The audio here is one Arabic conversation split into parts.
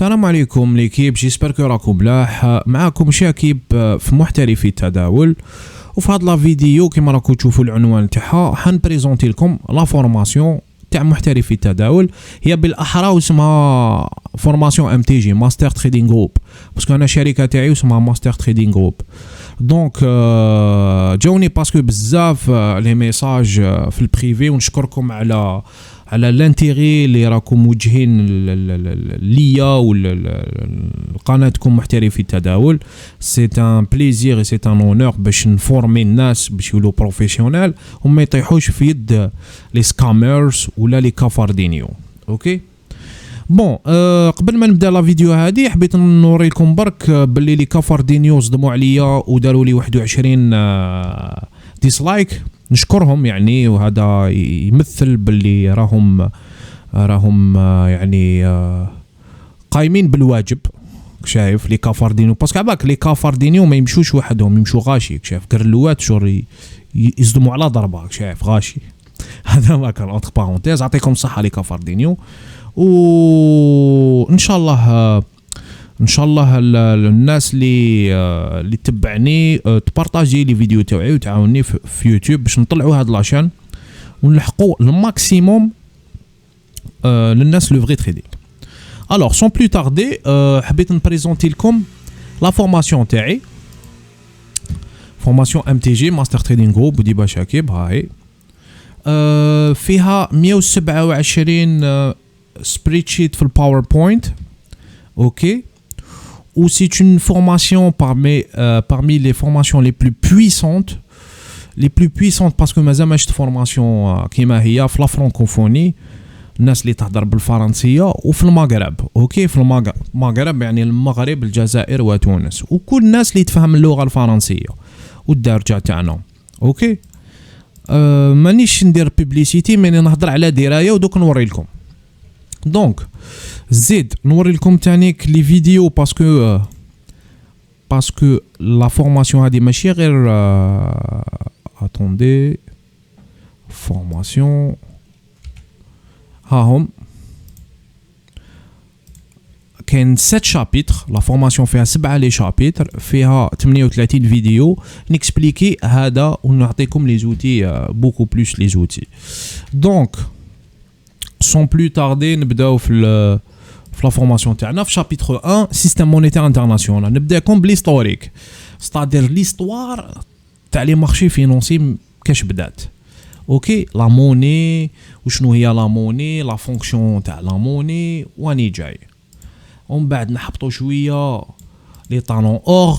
السلام عليكم ليكيب، جيسبر كو راكم بلاح. معاكم شاكيب في محترفي التداول، وفي هاد لا فيديو كيما راكم تشوفوا العنوان تاعها حنبريزونتي لكم لا فورماسيون تاع محترفي التداول. هي بالاحرى اسمها فورماسيون ام تي جي، ماستر تريدينغ جروب، باسكو انا الشركه تاعي اسمها ماستر تريدينغ جروب. دونك جاوني باسكو بزاف لي ميساج في البريفي، ونشكركم على الانتيغي اللي راكم موجهين ليا ولقناتكم محترفي التداول. سي ان بليزير اي سي ان اونور باش نفورمي الناس باش يولوا بروفيسيونيل وما يطيحوش في يد لي سكامرز ولا لي كافاردينيو. اوكي بون، قبل ما نبدا لا فيديو هذه حبيت نوريكم برك باللي لي كافاردينيو صدموا عليا وداروا لي 21 ديسلايك. نشكرهم يعني، وهذا يمثل باللي راهم يعني قايمين بالواجب. شايف لي كافاردينيو، باسكو عباك لي كافاردينيو ما يمشوش وحدهم، يمشوا غاشي. شايف قرلوات شور يصدموا على ضربه. شايف غاشي. هذا ما كان اونتر بارونتيز. يعطيكم الصحه لي كافاردينيو، وان شاء الله الناس اللي تتبعني تبارطاجي لي فيديو تاعي وتعاوني في يوتيوب باش نطلعوا هاد لاشين ونلحقوا الماكسيموم للناس لو فري تريدينغ. الوغ سون بلو تاردي، حبيت نبريزونتي لكم لا فورماسيون تاعي، فورماسيون ام تي جي ماستر تريدينغ جروب وديبا شاكيب. هاي فيها 127 سبريد شيت في الباوربوينت. اوكي، ou c'est une formation parmi les formations les plus puissantes parce que مازال ما شفت فورماسيون كيما هي في لا فرانكوفوني، الناس اللي تهضر بالفرنسيه وفي المغرب. اوكي، في المغرب يعني المغرب، الجزائر وتونس، وكل الناس اللي تفهم اللغه الفرنسيه والدارجه تاعنا. اوكي، مانيش ندير بيبليسيتي، ماني نهضر على درايه ودوك نوري لكم. دونك زيد نوري لكم تانيك لي فيديو باسكو لا فورماسيون هذه ماشي غير اتوندي فورماسيون. هاهم كاين 7 شابيتر، لا فورماسيون فيها 7 لي شابيتر، فيها 38 فيديو نكسبليكي هذا ونعطيكم لي زوتي بوكو بلوس لي زوتي. دونك sans plus tarder نبداو في لا فورماسيون تاعنا في شابيتر 1 سيستم مونيتير انترناسيونال. نبداكم بليستوريك، ستادير ليستوار تاع لي مارشي فينونسي كاش بدات. اوكي، لا موني وشنو هي لا موني، لا فونكسيون تاع لا موني، واني جاي. ومن بعد نحبطوا شويه لي طالون اور،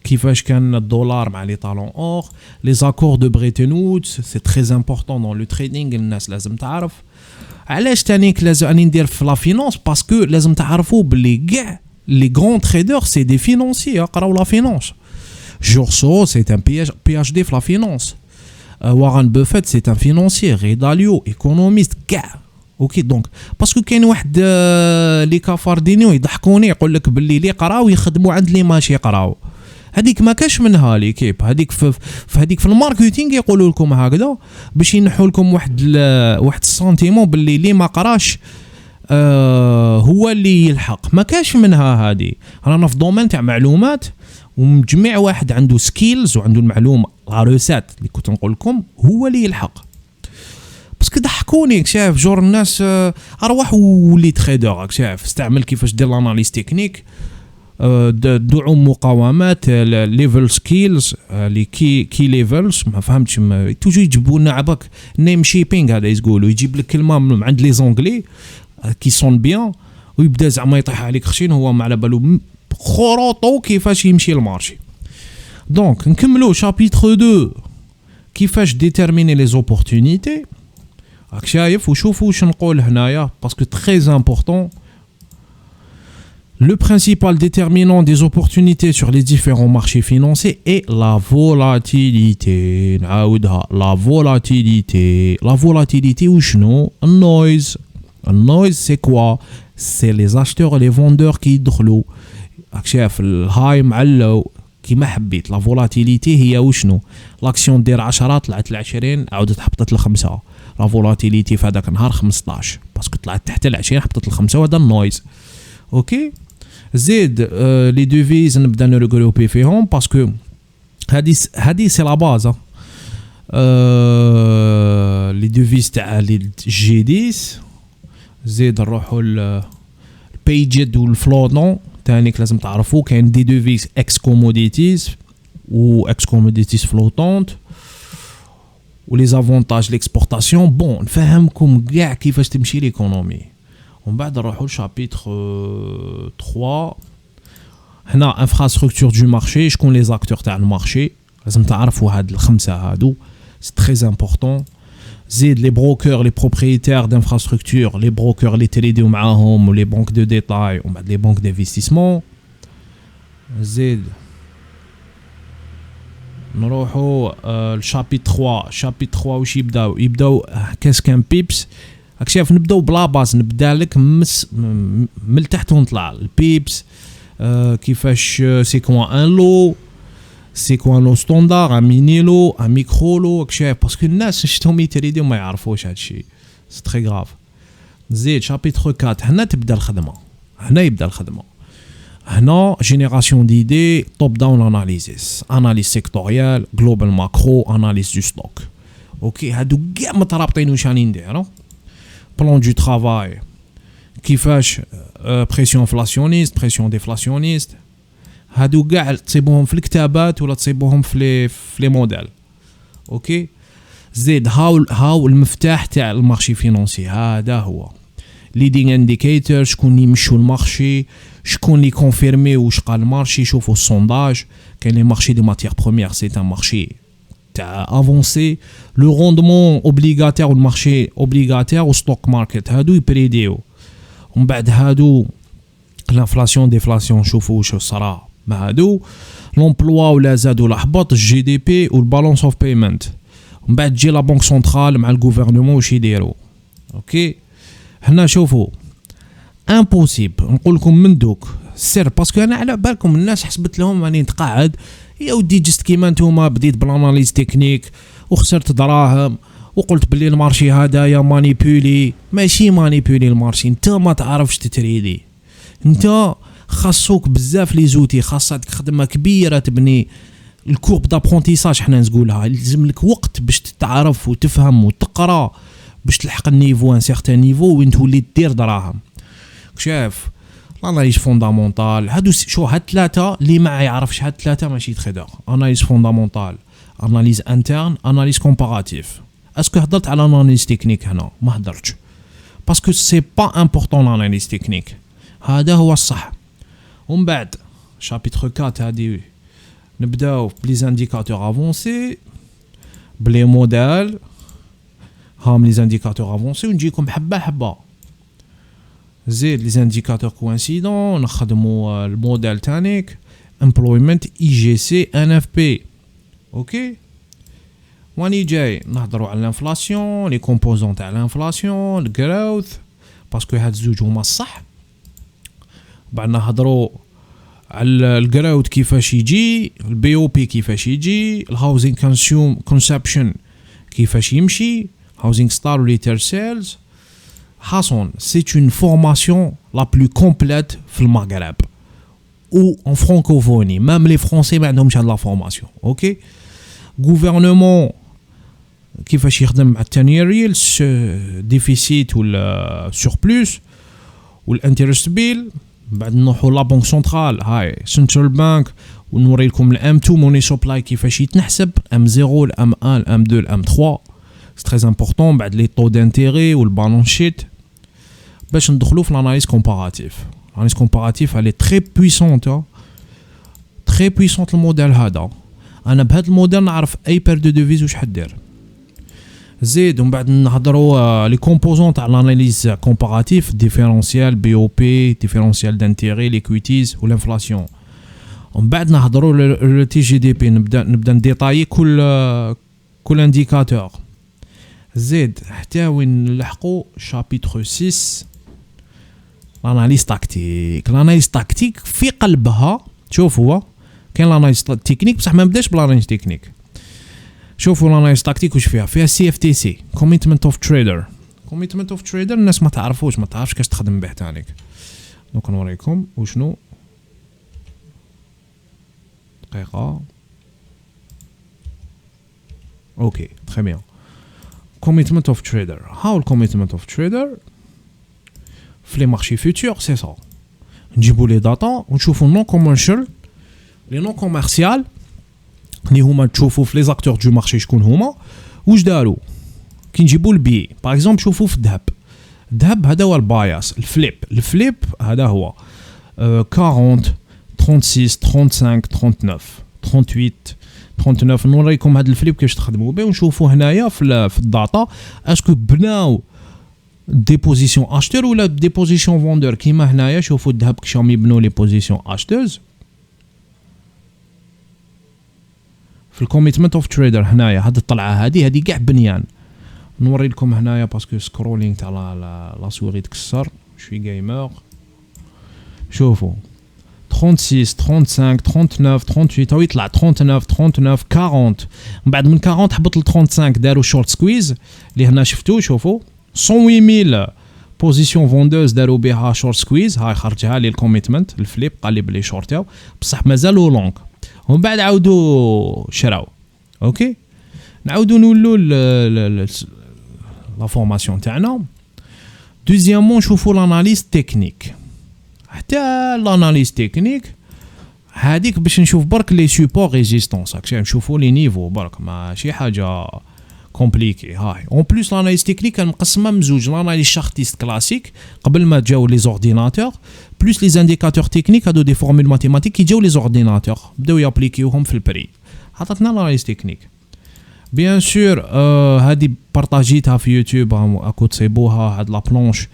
كيفاش كان الدولار مع لي طالون اور، لي زاكور دو بريتون وودز، سي تري امبورطون دون لو تريدينغ، الناس لازم تعرف. علاش تانيك لازم اني ندير في لا فينانس؟ باسكو لازم تعرفوا بلي كاع لي غران تريدور سي دي فينانسي، قراو لا فينانس. جورسو سي ان بي اتش دي في لا فينانس، وارن بوفيت سي ان فينانسيير، غيداليو ايكونوميست كاع. اوكي، دونك باسكو كاين واحد لي كافاردينيو يضحكوني، يقول لك باللي لي قراو يخدموا عند لي ماشي قراو. هذيك ما كاش منها ليكيب، هذيك في الماركتينغ يقولوا لكم هكذا باش ينحوا لكم واحد السنتيمون باللي اللي ما قراش هو اللي يلحق. ما كاش منها هذه. رانا في دومين تاع معلومات، ومجمع واحد عنده سكيلز وعنده المعلومه لا روسات اللي كنت نقول لكم هو اللي يلحق. بس ضحكوني. شايف جور الناس اروح ولي تريدر، شايف استعمل كيفاش دير الاناليز تكنيك، دعم مقاومات، ليفل سكيلز اللي كي ليفلز. ما فهمتش، توجو يجيبوا لنا عباك نيم شيبينغ، هذا يقولوا يجيب لك كلمه من عند لي زونغلي كي سون بيان، ويبدا زعما يطيح عليك خشين، هو ما على بالو خروطو كيفاش يمشي المارشي. دونك نكملوا شابيتر 2 كيفاش ديتيرميني لي زوبورتونيتي. راك شايف وشوفوا واش نقول هنايا، باسكو تري امبورطون. Le principal déterminant des opportunités sur les différents marchés financiers est la volatilité. La volatilité. La volatilité ou chno? Un noise. Un noise c'est quoi? C'est les acheteurs et les vendeurs qui يدخلوا. شايف الهاي مع اللو كيما حبيت. لا فولاتيليتي هي وشنو؟ لاكسيون دير 10 طلعت ل 20 عاودت هبطت ل 5. لا فولاتيليتي في هذاك النهار 15 باسكو طلعت تحت ال 20 هبطت ل 5 وهذا النويز. اوكي زيد لي ديفيز نبدا نرغروبي فيهم باسكو هادي سي لا باز. لي ديفيز تاع لي جي 10 زيد نروحوا البيجد والفلوتون تانيك لازم تعرفوا كاين دي ديفيز اكس كوموديتيز و اكس كوموديتيز فلوتونت ولي زافونتاج ليكسبورطاسيون. بون نفهمكم كاع كيفاش تمشي ليكونومي ومن بعد نروحوا لشابيتر 3. هنا انفراستركتور دو مارشي شكون لي زاكتور تاع المارشي لازم تعرفوا هاد الخمسه هادو سي تري امبورطون. زيد لي بروكر لي بروبريتير دانفراستركتور لي بروكر لي تريديو معاهم ولي بنك دو ديتاي ومن بعد لي بنك دانفستيسمون. زيد نروحوا لشابيتر 3. شابيتر 3 واش يبداو كاس كان بيبس راك شايف نبداو بلا باز نبدا لك من تحت ونطلع البيبس كيفاش سي كوا ان لو سي كوا لو ستاندار ان ميني لو ان ميكرو لو راك شايف باسكو الناس شفتهم يتريديو ما يعرفوش هادشي سي تري غراف. زيد شابيتر 4 هنا تبدا الخدمه هنا يبدا الخدمه هنا جينيراسيون ديدي توب داون اناليزيس اناليز سيكتوريال جلوبال ماكرو اناليز دو ستوك. اوكي هادو كاع مترابطين واش راني نديرو بلان دو ترافاي كيفاش بريسيون انفلاسيونيست بريسيون ديفلاسيونيست هادو كاع تصيبوهم في الكتابات ولا تصيبوهم في لي موديل. اوكي زيد هاو المفتاح تاع المارشي فينانسي هذا هو ليدينغ انديكيتور شكون يمشوا المارشي شكون لي كونفيرمي واش قال المارشي. شوفوا السونداج كاين لي مارشي دي ماتيير بروميير سي ان مارشي تاع افونسي لو روندمون اوبليغاتير والمارشي اوبليغاتير وستوك ماركت هادو يبريديو ومن بعد هادو الانفلاسيون ديفلاسيون شوفوا واش صرا ما هادو لومبلوا ولا زاد ولا هبط الجي دي بي والبالانس اوف بيمنت ومن بعد تجي لا بنك سنترال مع الغوفرنمون واش يديروا. اوكي هنا شوفوا امبوسيبل نقول لكم من دوك سير باسكو انا على بالكم الناس حسبت لهم راني نتقاعد يا ودي جست كيما نتوما بديت بالاناليز تكنيك وخسرت دراهم وقلت بلي المارشي هذايا مانيبولي. ماشي مانيبولي المارشي انت ما تعرفش تتريدي انت خاصوك بزاف لي زوتي خاصك خدمه كبيره تبني الكورب دابرونتيساج حنا نقولها لازم لك وقت باش تتعرف وتفهم وتقرا باش تلحق النيفو ان سيغتان نيفو وين تولي دير دراهم. شايف الاناليز فوندامونتال هادو شو هاد ثلاثه اللي ما يعرفش هاد ثلاثه ماشي تريدر. اناليز فوندامونتال اناليز انترن اناليز كومباراتيف. اسكو هضرت على اناليز تكنيك هنا؟ ما هضرتش باسكو سي با امبورطون الاناليز تكنيك هذا هو الصح. ومن بعد شابيتر 4 هادي نبداو بلي زانديكاتور افونسي بلي موديل هام لي زانديكاتور افونسي ونجيكم حبه حبه. زيد لي زانديكاتور كوانسيدون نخدموا الموديل تانيك امبلويمنت اي جي سي ان اف بي. اوكي واني جاي نهضروا على الانفلاسيون لي كومبوزون تاع الانفلاسيون الجروث باسكو هاد الزوج هما الصح. بعد نهضروا على الجروث كيفاش يجي البي او بي كيفاش يجي الهاوزين كونسبشن كيفاش يمشي هاوزين ستار وليتر سيلز. حاصون سي اون فورماسيون لا بلو كومبليت في المغرب او ان فرانكوفوني ميم لي فرونسي ما عندهمش هاد لا فورماسيون. اوكي غوفرنمون كيفاش يخدم مع التانيريال ديفيسيت ولا سوربلوس والانترست بيل. بعد نروحوا لا بنك سنترال هاي سنترال بانك ونوري لكم الام 2 موني سوبلاي كيفاش يتنحسب ام 0 الام 1 الام 2 الام 3 سي تري امبورطون. بعد لي طو دانتيري والبالون شيت باش ندخلوا في الاناليز كومباراتيف. الاناليز كومباراتيف elle est très puissante très puissante الموديل هذا. انا بهذا الموديل نعرف اي بير دو ديفيز واش حدير. زيد ومن بعد نهضروا لي كومبوزون تاع الاناليز كومباراتيف ديفيرونسيال بي او بي ديفيرونسيال دانتيري ليكويتيز والانفلاسيون. ومن بعد نهضروا لو تي جي دي بي نبدا نديطايي كل انديكاتور. زيد حتى وين نلحقوا شابيتر 6 الاناليز تاكتيك. الاناليز تاكتيك في قلبها شوفوا كاين الاناليز تكنيك بصح ما نبداش بالاناليز تكنيك. شوفوا الاناليز تاكتيك واش فيها سي اف تي سي كوميتمنت اوف تريدر. كوميتمنت اوف تريدر الناس ما تعرفش كاش تخدم به تانيك. دونك نوريكم وشنو دقيقة. اوكي تري بيان. commitment of trader. How le commitment of trader في les marchés futurs c'est ça. نجيبوا لي داتا ونشوفوا non commercial les non commercial اللي هما تشوفوا في les acteurs du marché شكون هما واش داروا كي نجيبوا البي. باغ اكزومبل شوفوا في الذهب هذا هو الباياس. الفليب هذا هو 40 36 35 39 38 39. نوريكم هذا الفليب كيفاش تخدموا به ونشوفوا هنايا في الداتا اسكو بناو دي بوزيسيون اشتر ولا دي بوزيسيون فوندور. كيما هنايا شوفوا الذهب كيفاش يبنوا لي بوزيسيون اشترز في الكوميتمنت اوف تريدر. هنايا هذه الطلعه هذه كاع بنيان. نوري لكم هنايا باسكو سكرولينغ تاع لا سوري تكسر شوي جيمر. شوفوا 36 35 39 38 تو يطلع 39 39 40. من بعد من 40 هبط ل 35 داروا شورت سكويز اللي هنا شفتوه. شوفوا 108000 بوزيسيون فوندوز داروا بها شورت سكويز. هاي خرجها لي الكوميتمنت الفليب قال لي بلي شورتاو بصح مازالوا لونغ ومن بعد عاودوا شراو. اوكي نعاودوا نولوا لا فورماسيون تاعنا. دوزيامون نشوفوا لاناليز تكنيك. حتى لاناليز تكنيك هذيك باش نشوف برك لي سوبور ريزيستونس هاك نشوفوا لي نيفو برك ماشي حاجه كومبليكي. هاي اون بليس لاناليز تكنيك مقسمه مزوج لاناليز شارتيست كلاسيك قبل ما جاو لي زورديناتور بلوس لي زانديكاتور تكنيك هادو دي فورمول ماتيماتيك كي جاو لي زورديناتور بداو يابليكيوهم في البري. عطاتنا لاناليز تكنيك بيان سور. هادي بارطاجيتها في يوتيوب اكو تصيبوها هاد لا بلونش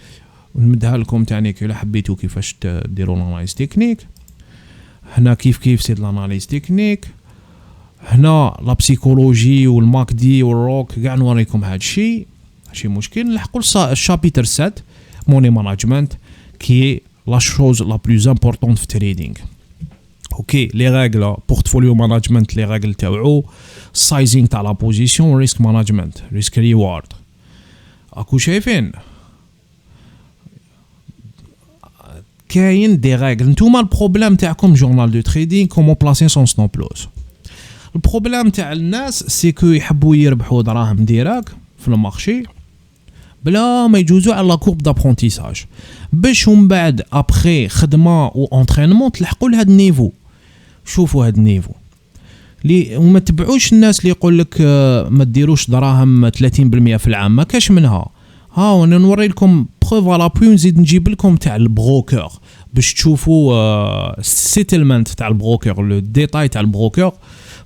ونمدها لكم تاني كي حبيتو كيفاش ديروا لاناليز تكنيك. هنا كيف سي لاناليز تكنيك. هنا لا بسيكولوجي والماكدي والروك كاع نوريكم هاد الشيء ماشي مشكل. نلحقوا الشابيتر 7 موني ماناجمنت كي لا شوز لا بلوز امبورطونت في تريدينغ. اوكي لي ريغل بورتفوليو ماناجمنت لي ريغل تاعو سايزينغ تاع لا بوزيسيون ريسك ماناجمنت ريسك ريوارد. اكو شايفين كاين دي ريغل. نتوما البروبليم تاعكم جورنال دو تريدينغ كومون بلاسي سون ستوب لوس. البروبليم تاع الناس سيكو يحبوا يربحوا دراهم ديراك في المارشي بلا ما يجوزوا على لا كورب دابرونتيساج باش من بعد ابخي خدمه و انترينمون تلحقوا لهاد النيفو. شوفوا هاد النيفو لي وما تبعوش الناس اللي يقول لك ما ديروش دراهم 30% في العام ما كاش منها. ها وانا نوري لكم بروف على بوي نزيد نجيب لكم تاع البروكر باش تشوفوا سيتلمنت تاع البروكر لو ديتاي تاع البروكر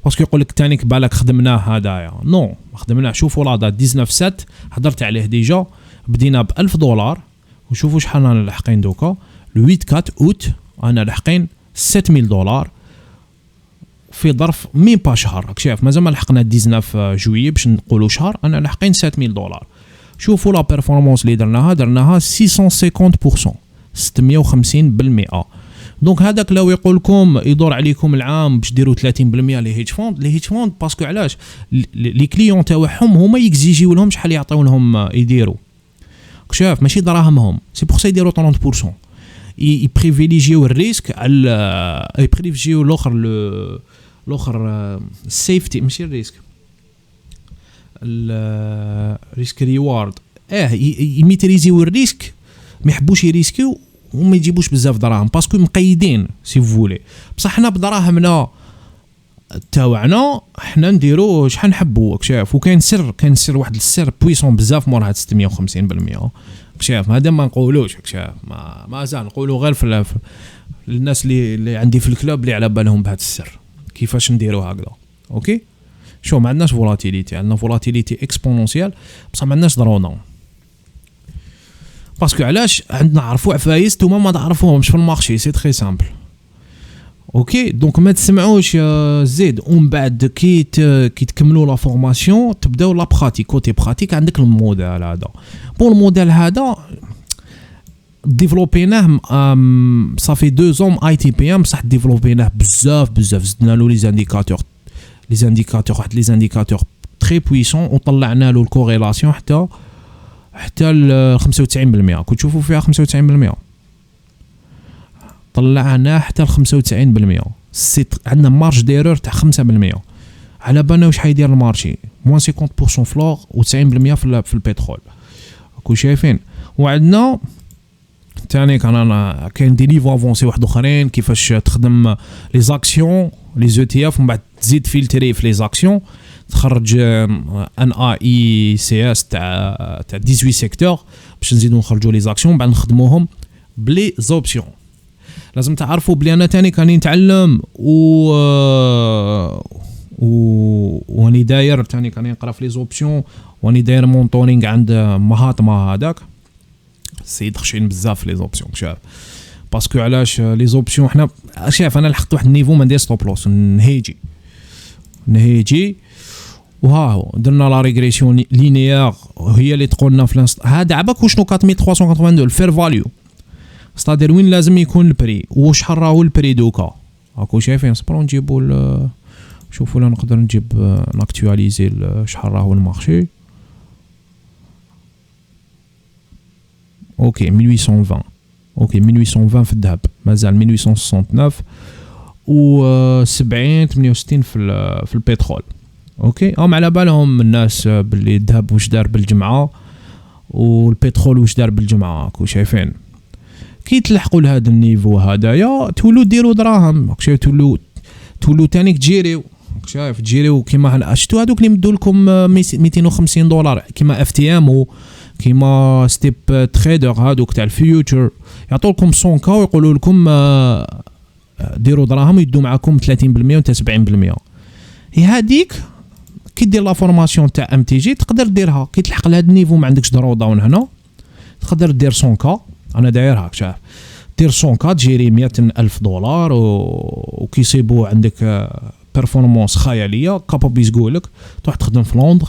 باسكو يقول لك تانيك بالك خدمناه هدايا نو ما خدمناه. شوفوا لا دات 19 7 حضرت عليه ديجا بدينا ب $1000 وشوفوا شحال انا لاحقين دوكا لو 8 4 اوت انا لاحقين $6000 في ظرف مين با شهر. راك شايف مازال ما لحقنا 19 جويي باش نقولوا شهر انا لاحقين $6000. شوفوا لا بيرفورمانس اللي درناها 650% 650%. دونك هذاك لو يقول لكم يدور عليكم العام باش ديروا 30% لي هيج فوند باسكو علاش لي كليون تاعهم هما يكزيجيو لهم شحال يعطيو لهم يديروا. شاف ماشي دراهمهم سي بور سا يديروا 30%. يبريفيليجيو الريسك على يبريفيليجيو الاخر السيفتي ماشي الريسك الريسك ريوارد. يميتريزيو الريسك ما يحبوش يريسكيو وما يجيبوش بزاف دراهم باسكو مقيدين سي فولي. بصح حنا بدراهمنا تاوعنا حنا نديرو شحال نحبوا. شايف وكاين سر واحد السر بويسون بزاف مور هاد 650%. شايف هذا ما نقولوش. شايف ما زال نقولوا غير في الناس اللي عندي في الكلوب اللي على بالهم بهذا السر كيفاش نديروا هكذا. اوكي شو ما عندناش فولاتيليتي عندنا فولاتيليتي اكسبونونسيال بصح ما عندناش ضرونه باسكو علاش عندنا عرفوا عفايس نتوما ما تعرفوهمش في المارشي سي تري سامبل. اوكي دونك ما تسمعوش زيد ومن بعد كي تكملوا لا فورماسيون تبداو لا براتيك كوتي براتيك عندك الموديل هذا. بون الموديل هذا ديفلوبيناه صافي 2 زون اي تي بي ام بصح ديفلوبيناه بزاف زدنا له لي زانديكاتور واحد لي زانديكاتور تري بويسون وطلعنا له الكوريلاسيون حتى ل 95%. كنت تشوفوا فيها 95%. طلعنا حتى ل 95%. عندنا مارج ديرور تاع 5%. على بالنا واش حيدير المارشي موان 50% فلور و 90% في البترول. راكو شايفين. وعندنا ثاني كاين دي نيفو افونسي واحد اخرين كيفاش تخدم لي زاكسيون لي زو تي اف، ومن بعد تزيد فلتري في لي زاكسيون تخرج ان اي سي اس تاع 18 سيكتور باش نزيدو نخرجوا لي زاكسيون بعد نخدموهم بلي زوبسيون. لازم تعرفوا بلي انا تاني كاني نتعلم واني داير تاني كاني نقرا في لي زوبسيون واني داير مونطورينغ عند مهاتما هذاك السيد خشين بزاف في لي زوبسيون. شاف باسكو علاش لي زوبسيون حنا شاف انا لحقت واحد النيفو ما ندير ستوب لوس نهيجي وها هو درنا لا ريغريسيون لينيير هي اللي تقولنا في هذا عباك وشنو 4382 الفير فاليو ستادير وين لازم يكون البري وشحال راهو البري دوكا. راكو شايفين صبروا نجيبوا شوفوا لا نقدر نجيب ناكtualiser شحال راهو المارشي. اوكي 1820 اوكي 1820 في الذهب مازال 1869 و 70 68 في البترول. اوكي هم على بالهم الناس باللي الذهب واش دار بالجمعه والبترول واش دار بالجمعه. راكو شايفين كي تلحقوا لهذا النيفو هذايا تولوا ديروا دراهم. شايف تولوا تانيك تجيريو. شايف تجيريو كيما شفتوا هذوك اللي مدوا لكم $250 كيما اف تي ام كيما ستيب تريدر هذوك تاع الفيوتشر يعطوا لكم 100 ويقولوا لكم ديروا دراهم يدوا معكم 30% و 70%. هي هذيك كي دير لا فورماسيون تاع ام تي جي تقدر ديرها كي تلحق لهذا النيفو ما عندكش درو داون هنا تقدر دير 100 انا دايرها. شاف دير 100 تجيري $100,000 وكيصيبوا عندك بيرفورمانس خياليه كابابيز يقولك تروح تخدم في لندن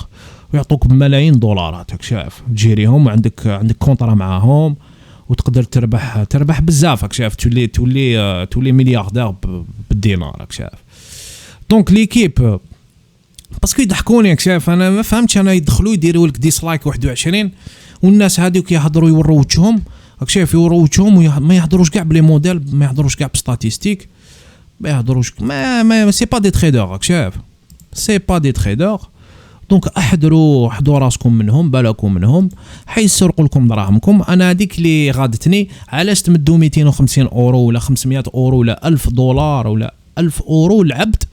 ويعطوك بملايين دولارات. شاف تجيريهم عندك كونطرا معاهم وتقدر تربح بزاف. شاف تولي ملياردير بالدينار. شاف دونك ليكيب باسكو يضحكوني. شاف انا ما فهمتش انا يدخلوا يديروا لك ديسلايك 21 والناس هذوك يهضروا يوروا وجههم. شايف يوروا وجههم ما يهضروش كاع بلي موديل ما يهضروش كاع بستاتيستيك ما يهضروش ما سي با دي تريدر. شاف سي با دي تريدر. دونك احضروا راسكم منهم بالكم منهم حيسرقوا لكم دراهمكم. انا هذيك اللي غادتني علاش تمدوا 250 اورو ولا 500 اورو ولا $1000 ولا 1000 اورو العبد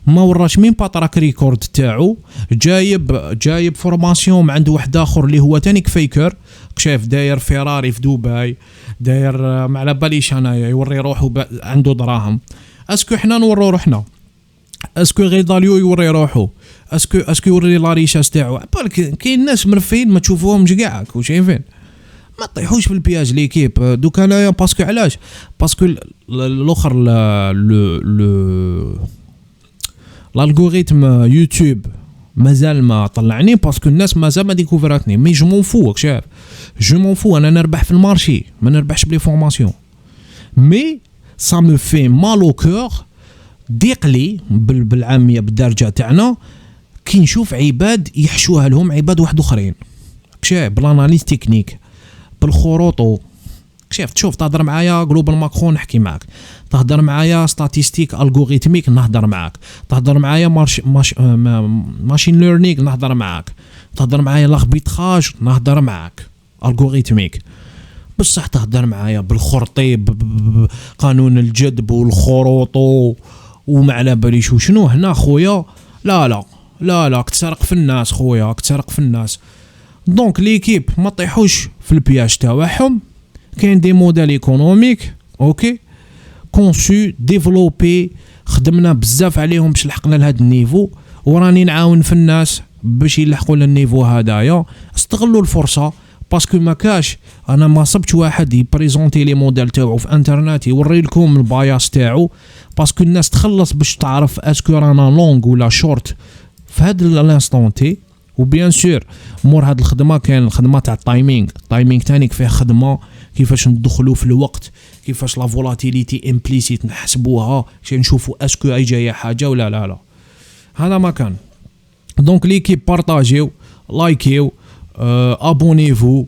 ما وراش مين باتراك ريكورد تاعو جايب فورماسيون عند واحد اخر اللي هو تاني فيكر. شايف داير فيراري في دبي داير ما على باليش انا يوري روحه عنده دراهم. اسكو حنا نورو روحنا؟ اسكو غيداليو يوري روحه؟ اسكو يوري لا ريشاس تاعو؟ بالك كاين ناس مرفين ما تشوفوهمش كاع. وشايفين ما طيحوش في البياج ليكيب دوك انايا. باسكو علاش؟ باسكو الاخر الالغوريثم يوتيوب مازال ما طلعني باسكو الناس مازال ما ديكوفراتني. مي جو مون فو. شاف جو مون فو انا نربح في المارشي ما نربحش بلي فورماسيون. مي سا مو في مالو كور ضيق لي بالعاميه بالدرجه تاعنا كي نشوف عباد يحشوها لهم عباد واحد اخرين. شاف بالاناليز تكنيك بالخروطو. شاف تشوف تهضر معايا جلوبال ماكرو نحكي معاك تهضر معايا ستاتيستيك الغوريثميك نهضر معاك تهضر معايا ماشين ليرنينغ نهضر معاك تهضر معايا لاربيتراج نهضر معاك الغوريثميك. بصح تهضر معايا بالخرطي قانون الجذب والخروطو وما على باليش وشنو هنا خويا. لا تسرق في الناس خويا تسرق في الناس. دونك ليكيب ما طيحوش في البياج تاعهم. كاين دي موديل ايكونوميك اوكي كونسو ديفلوبي خدمنا بزاف عليهم باش لحقنا لهذا النيفو وراني نعاون في الناس باش يلحقوا للنيفو هذايا. استغلوا الفرصه باسكو ما كاش انا ما صبت واحد يبريزونتي لي موديل تاعو في انترنت يوري لكم الباياس تاعو باسكو الناس تخلص باش تعرف اسكو رانا لونغ ولا شورت في هذا الانستون تي. وبيان سور مور هاد الخدمه كاين الخدمه تاع التايمينغ تاني فيه خدمه كيفاش ندخلوا في الوقت كيفاش لا فولاتيليتي امبليسيت نحسبوها باش نشوفوا اسكو اي جايه حاجه ولا لا. هذا ما كان. دونك ليكيب بارطاجيو لايكيو ابونيفو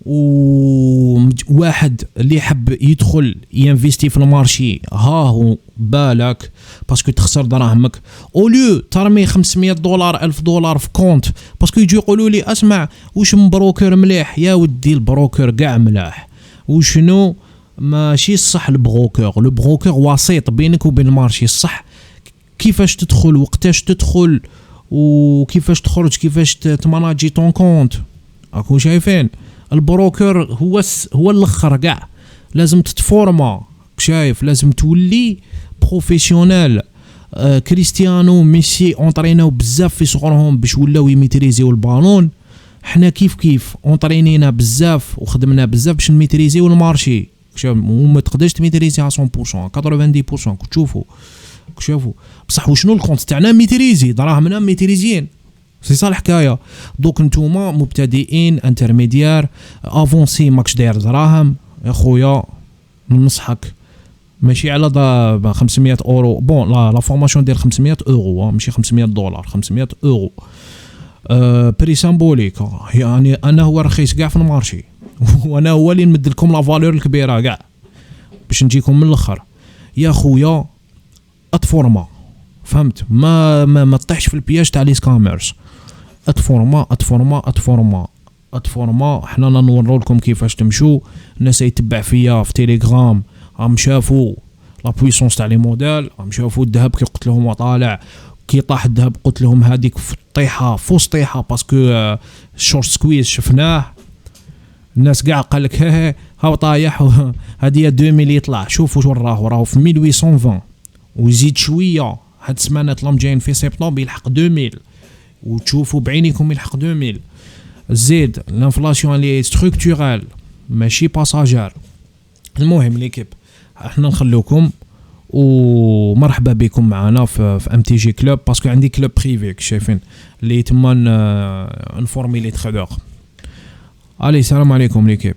وواحد اللي حب يدخل ينفيستي في المارشي ها هو بالك باسكو تخسر دراهمك اوليو ترمي $500 $1000 في كونت باسكو يجي يقولوا لي اسمع واش من بروكر مليح يا ودي البروكر كاع ملاح وشنو ماشي الصح البروكر وسيط بينك وبين المارشي الصح كيفاش تدخل وقتاش تدخل وكيفاش تخرج كيفاش تماناجي طون كونت راكم شايفين البروكر هو الاخر كاع لازم تتفورما شايف لازم تولي بروفيسيونيل كريستيانو ميسي اونطريناو بزاف في صغرهم باش ولاو يميتريزيو البالون حنا كيف اونطرينينا بزاف وخدمنا بزاف باش نميتريزيو المارشي وما تقدرش تميتريزي على 100% 90% تشوفوا بصح وشنو الكونت تاعنا ميتريزي دراهمنا ميتريزيين سي صح الحكايه دوك نتوما مبتدئين انترميديار افونسي ماكش داير دراهم يا خويا ننصحك ماشي على 500 اورو بون لا فورماسيون ديال 500 اورو ماشي $500 500 اورو بري سامبوليك يعني انا هو رخيص كاع في المارشي وانا هو اللي نمد لكم لا فالور الكبيره كاع باش نجيكم من الاخر يا خويا اتفورما فهمت ما تطيحش في البياج تاع لي سكامرز اتفورما حنا نورو لكم كيفاش تمشوا الناس يتبع فيا في تيليجرام راهم شافوا لا بويسونس تاع لي موديل راهم شافوا الذهب كي قلت لهم وطالع كي طاح الذهب قلت لهم هذيك فوس طيحه باسكو شورت سكويز شفناه الناس كاع قال لك ها طايح هذه 2000 يطلع شوفوا شو راهو في 1820 ويزيد شويه هاد السمانات لهم جايين في سبتمبر يلحق 2000 وتشوفوا بعينيكم يلحق 2000 زيد الانفلاسيون اللي ستركتورال ماشي باساجير المهم ليكيب احنا نخلوكم ومرحبا بكم معنا في ام تي جي كلوب باسكو عندي كلوب بريفي شايفين اللي تما نفورمي لي تريدور. السلام عليكم ليكيب.